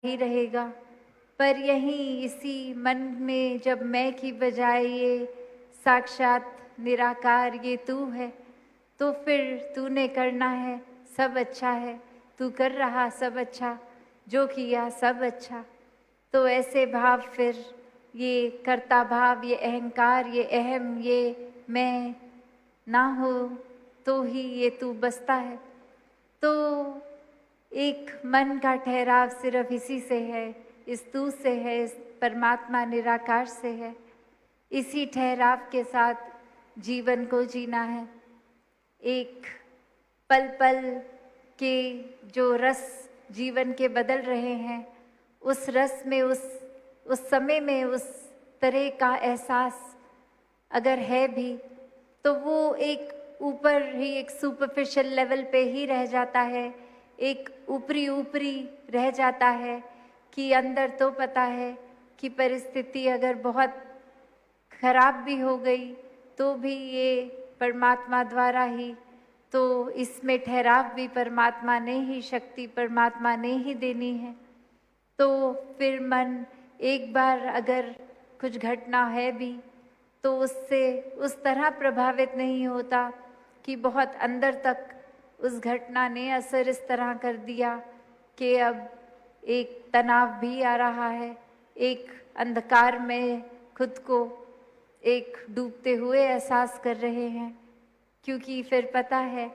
ही रहेगा। पर यहीं इसी मन में जब मैं की बजाय ये साक्षात निराकार ये तू है, तो फिर तूने करना है सब अच्छा है, तू कर रहा सब अच्छा, जो किया सब अच्छा। तो ऐसे भाव फिर ये कर्ता भाव, ये अहंकार, ये अहम, ये मैं ना हो तो ही ये तू बसता है। तो एक मन का ठहराव सिर्फ इसी से है, इस तू से है, इस परमात्मा निराकार से है। इसी ठहराव के साथ जीवन को जीना है। एक पल पल के जो रस जीवन के बदल रहे हैं, उस रस में, उस समय में उस तरह का एहसास अगर है भी, तो वो एक ऊपर ही, एक सुपरफिशियल लेवल पे ही रह जाता है, एक ऊपरी ऊपरी रह जाता है कि अंदर तो पता है कि परिस्थिति अगर बहुत खराब भी हो गई तो भी ये परमात्मा द्वारा ही, तो इसमें ठहराव भी परमात्मा ने ही, शक्ति परमात्मा ने ही देनी है। तो फिर मन एक बार अगर कुछ घटना है भी तो उससे उस तरह प्रभावित नहीं होता कि बहुत अंदर तक उस घटना ने असर इस तरह कर दिया कि अब एक तनाव भी आ रहा है, एक अंधकार में खुद को एक डूबते हुए एहसास कर रहे हैं। क्योंकि फिर पता है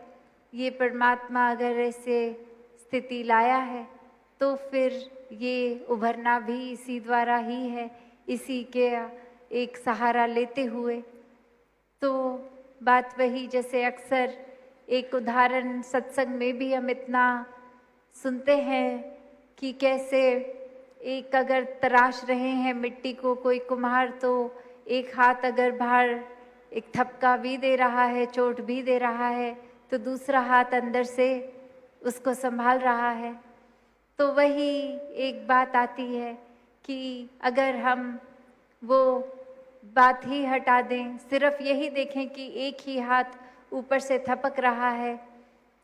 ये परमात्मा अगर ऐसे स्थिति लाया है तो फिर ये उभरना भी इसी द्वारा ही है, इसी के एक सहारा लेते हुए। तो बात वही, जैसे अक्सर एक उदाहरण सत्संग में भी हम इतना सुनते हैं कि कैसे एक अगर तराश रहे हैं मिट्टी को कोई कुम्हार, तो एक हाथ अगर बाहर एक थपका भी दे रहा है, चोट भी दे रहा है, तो दूसरा हाथ अंदर से उसको संभाल रहा है। तो वही एक बात आती है कि अगर हम वो बात ही हटा दें, सिर्फ यही देखें कि एक ही हाथ ऊपर से थपक रहा है,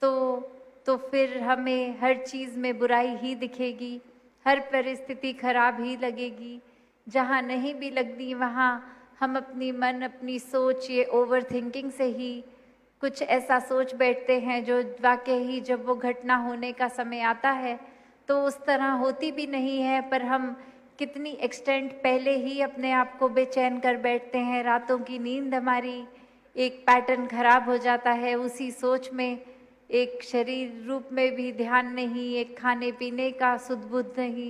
तो फिर हमें हर चीज़ में बुराई ही दिखेगी, हर परिस्थिति खराब ही लगेगी। जहाँ नहीं भी लगती वहाँ हम अपनी मन, अपनी सोच, ये ओवर थिंकिंग से ही कुछ ऐसा सोच बैठते हैं जो वाकई ही जब वो घटना होने का समय आता है तो उस तरह होती भी नहीं है। पर हम कितनी एक्सटेंट पहले ही अपने आप को बेचैन कर बैठते हैं, रातों की नींद हमारी एक पैटर्न खराब हो जाता है उसी सोच में, एक शरीर रूप में भी ध्यान नहीं, एक खाने पीने का सुध बुध नहीं।